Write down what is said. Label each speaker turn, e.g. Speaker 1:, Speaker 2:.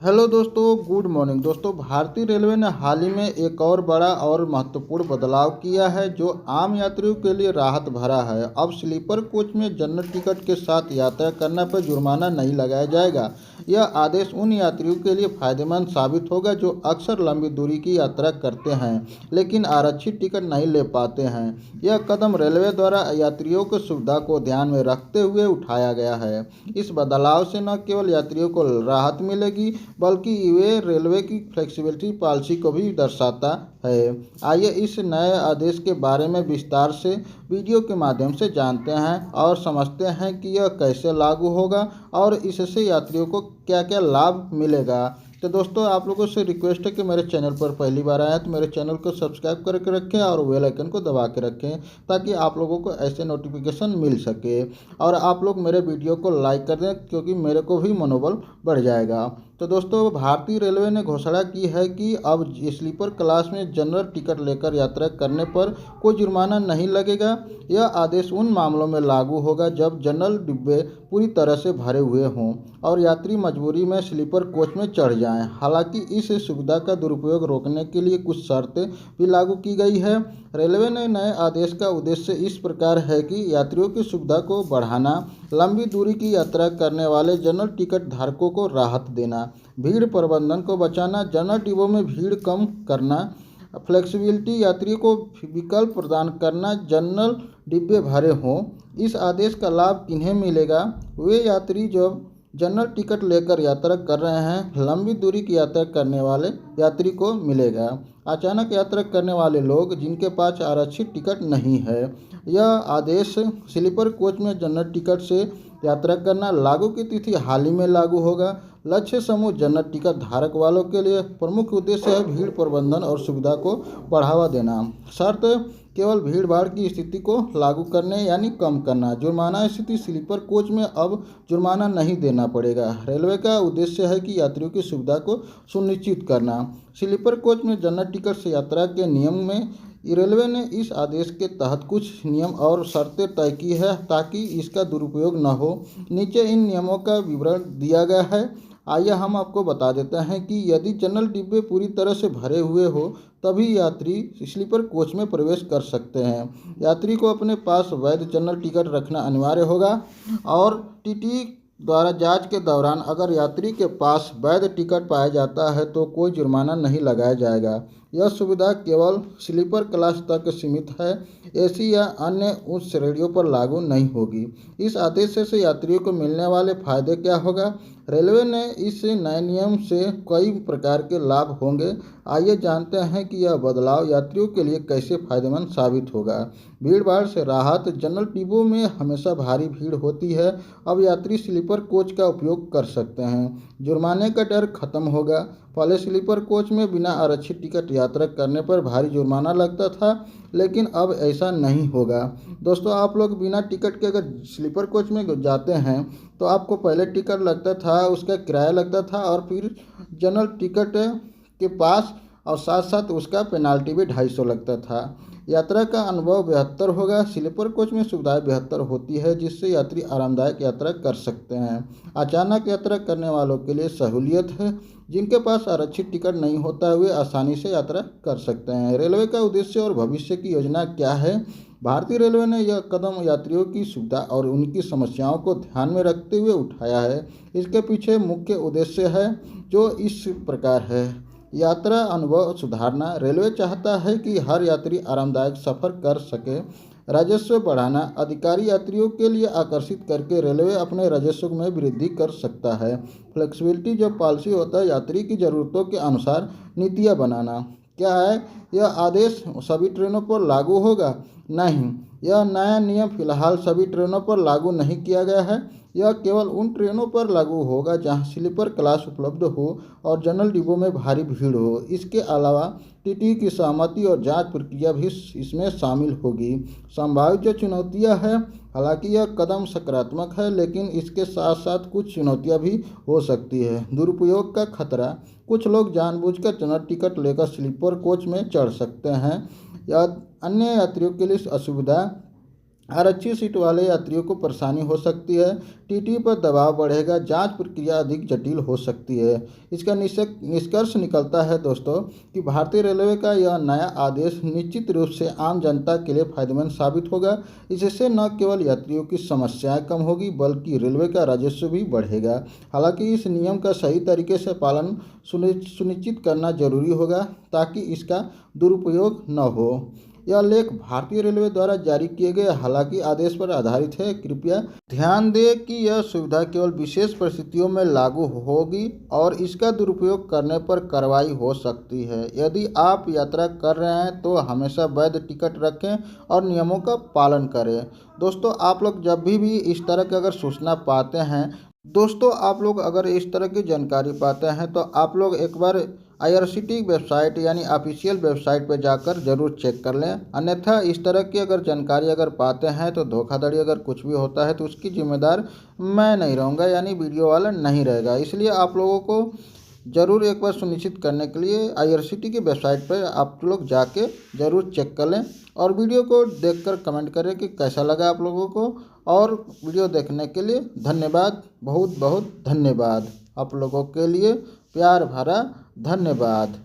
Speaker 1: Hello दोस्तों, good morning दोस्तों। भारतीय रेलवे ने हाल ही में एक और बड़ा और महत्वपूर्ण बदलाव किया है जो आम यात्रियों के लिए राहत भरा है। अब स्लीपर कोच में जनरल टिकट के साथ यात्रा करने पर जुर्माना नहीं लगाया जाएगा। यह आदेश उन यात्रियों के लिए फायदेमंद साबित होगा जो अक्सर लंबी दूरी की यात्रा करते हैं लेकिन आरक्षित टिकट नहीं ले पाते हैं। यह कदम रेलवे द्वारा यात्रियों की सुविधा को ध्यान में रखते हुए उठाया गया है। इस बदलाव से न केवल यात्रियों को राहत मिलेगी बल्कि वे रेलवे की फ्लेक्सिबिलिटी पॉलिसी को भी दर्शाता है। आइए इस नए आदेश के बारे में विस्तार से वीडियो के माध्यम से जानते हैं और समझते हैं कि यह कैसे लागू होगा और इससे यात्रियों को क्या क्या लाभ मिलेगा। तो दोस्तों, आप लोगों से रिक्वेस्ट है कि मेरे चैनल पर पहली बार आए तो मेरे चैनल को सब्सक्राइब करके रखें और बेल आइकन को दबा के रखें ताकि आप लोगों को ऐसे नोटिफिकेशन मिल सके। और आप लोग मेरे वीडियो को लाइक कर दें क्योंकि मेरे को भी मनोबल बढ़ जाएगा। तो दोस्तों, भारतीय रेलवे ने घोषणा की है कि अब स्लीपर क्लास में जनरल टिकट लेकर यात्रा करने पर कोई जुर्माना नहीं लगेगा। यह आदेश उन मामलों में लागू होगा जब जनरल डिब्बे पूरी तरह से भरे हुए हों और यात्री मजबूरी में स्लीपर कोच में चढ़ जाएं। हालांकि इस सुविधा का दुरुपयोग रोकने के लिए कुछ शर्तें भी लागू की गई है। रेलवे ने नए आदेश का उद्देश्य इस प्रकार है कि यात्रियों की सुविधा को बढ़ाना, लंबी दूरी की यात्रा करने वाले जनरल टिकट धारकों को राहत देना, भीड़ प्रबंधन को बचाना, जनरल डिब्बों में भीड़ कम करना, फ्लेक्सिबिलिटी यात्रियों को विकल्प प्रदान करना, जनरल डिब्बे भरे हों। इस आदेश का लाभ किन्हें मिलेगा? वे यात्री जो जनरल टिकट लेकर यात्रा कर रहे हैं, लंबी दूरी की यात्रा करने वाले यात्री को मिलेगा। अचानक यात्रा करने वाले लोग जिनके पास आरक्षित टिकट नहीं है। यह आदेश स्लीपर कोच में जनरल टिकट से यात्रा करना लागू की तिथि हाल ही में लागू होगा। लक्ष्य समूह जनरल टिकट धारक वालों के लिए प्रमुख उद्देश्य है भीड़ प्रबंधन और सुविधा को बढ़ावा देना। शर्त केवल भीड़ भाड़ की स्थिति को लागू करने यानी कम करना। जुर्माना स्थिति स्लीपर कोच में अब जुर्माना नहीं देना पड़ेगा। रेलवे का उद्देश्य है कि यात्रियों की सुविधा को सुनिश्चित करना। स्लीपर कोच में जनरल टिकट से यात्रा के नियम में रेलवे ने इस आदेश के तहत कुछ नियम और शर्तें तय की है ताकि इसका दुरुपयोग न हो। नीचे इन नियमों का विवरण दिया गया है। आइए हम आपको बता देते हैं कि यदि जनरल डिब्बे पूरी तरह से भरे हुए हो तभी यात्री स्लीपर कोच में प्रवेश कर सकते हैं। यात्री को अपने पास वैध जनरल टिकट रखना अनिवार्य होगा और टीटी द्वारा जांच के दौरान अगर यात्री के पास वैध टिकट पाया जाता है तो कोई जुर्माना नहीं लगाया जाएगा। यह सुविधा केवल स्लीपर क्लास तक सीमित है, एसी या अन्य उच्च श्रेणियों पर लागू नहीं होगी। इस आदेश से यात्रियों को मिलने वाले फायदे क्या होगा? रेलवे ने इस नए नियम से कई प्रकार के लाभ होंगे। आइए जानते हैं कि यह बदलाव यात्रियों के लिए कैसे फायदेमंद साबित होगा। भीड़ भाड़ से राहत। जनरल डिब्बों में हमेशा भारी भीड़ होती है, अब यात्री स्लीपर कोच का उपयोग कर सकते हैं। जुर्माने का डर खत्म होगा। पहले स्लीपर कोच में बिना आरक्षित टिकट यात्रा करने पर भारी जुर्माना लगता था लेकिन अब ऐसा नहीं होगा। दोस्तों, आप लोग बिना टिकट के अगर स्लीपर कोच में जाते हैं तो आपको पहले टिकट लगता था, उसका किराया लगता था और फिर जनरल टिकट के पास और साथ साथ उसका पेनाल्टी भी 250 लगता था। यात्रा का अनुभव बेहतर होगा। स्लीपर कोच में सुविधाएं बेहतर होती है जिससे यात्री आरामदायक यात्रा कर सकते हैं। अचानक यात्रा करने वालों के लिए सहूलियत है। जिनके पास आरक्षित टिकट नहीं होता वे आसानी से यात्रा कर सकते हैं। रेलवे का उद्देश्य और भविष्य की योजना क्या है? भारतीय रेलवे ने यह कदम यात्रियों की सुविधा और उनकी समस्याओं को ध्यान में रखते हुए उठाया है। इसके पीछे मुख्य उद्देश्य है जो इस प्रकार है। यात्रा अनुभव सुधारना। रेलवे चाहता है कि हर यात्री आरामदायक सफ़र कर सके। राजस्व बढ़ाना। अधिकारी यात्रियों के लिए आकर्षित करके रेलवे अपने राजस्व में वृद्धि कर सकता है। फ्लेक्सिबिलिटी जो पॉलिसी होता है यात्री की ज़रूरतों के अनुसार नीतियाँ बनाना। क्या है? यह आदेश सभी ट्रेनों पर लागू होगा? नहीं, यह नया नियम फिलहाल सभी ट्रेनों पर लागू नहीं किया गया है। यह केवल उन ट्रेनों पर लागू होगा जहां स्लीपर क्लास उपलब्ध हो और जनरल डिब्बों में भारी भीड़ हो। इसके अलावा टीटी की सहमति और जांच प्रक्रिया भी इसमें शामिल होगी। संभावित जो चुनौतियां हैं, हालांकि यह कदम सकारात्मक है लेकिन इसके साथ साथ कुछ चुनौतियां भी हो सकती है। दुरुपयोग का खतरा। कुछ लोग जानबूझकर जनरल टिकट लेकर स्लीपर कोच में चढ़ सकते हैं या अन्य यात्रियों के लिए असुविधा आरक्षित सीट वाले यात्रियों को परेशानी हो सकती है। टीटी पर दबाव बढ़ेगा, जांच प्रक्रिया अधिक जटिल हो सकती है। इसका निष्कर्ष निकलता है दोस्तों कि भारतीय रेलवे का यह नया आदेश निश्चित रूप से आम जनता के लिए फायदेमंद साबित होगा। इससे न केवल यात्रियों की समस्याएं कम होगी बल्कि रेलवे का राजस्व भी बढ़ेगा। हालांकि इस नियम का सही तरीके से पालन सुनिश्चित करना जरूरी होगा ताकि इसका दुरुपयोग न हो। यह लेख भारतीय रेलवे द्वारा जारी किए गए हालांकि आदेश पर आधारित है। कृपया ध्यान दें कि यह सुविधा केवल विशेष परिस्थितियों में लागू होगी और इसका दुरुपयोग करने पर कार्रवाई हो सकती है। यदि आप यात्रा कर रहे हैं तो हमेशा वैध टिकट रखें और नियमों का पालन करें। दोस्तों आप लोग जब भी इस तरह की अगर सूचना पाते हैं, दोस्तों आप लोग अगर इस तरह की जानकारी पाते हैं तो आप लोग एक बार आईआरसीटी वेबसाइट यानी ऑफिशियल वेबसाइट पर जाकर जरूर चेक कर लें। अन्यथा इस तरह की अगर जानकारी अगर पाते हैं तो धोखाधड़ी अगर कुछ भी होता है तो उसकी जिम्मेदार मैं नहीं रहूँगा, यानी वीडियो वाला नहीं रहेगा। इसलिए आप लोगों को ज़रूर एक बार सुनिश्चित करने के लिए आईआरसीटी की वेबसाइट पर आप लोग जाके ज़रूर चेक कर लें और वीडियो को देखकर कमेंट करें कि कैसा लगा आप लोगों को। और वीडियो देखने के लिए धन्यवाद, बहुत बहुत धन्यवाद। आप लोगों के लिए प्यार भरा धन्यवाद।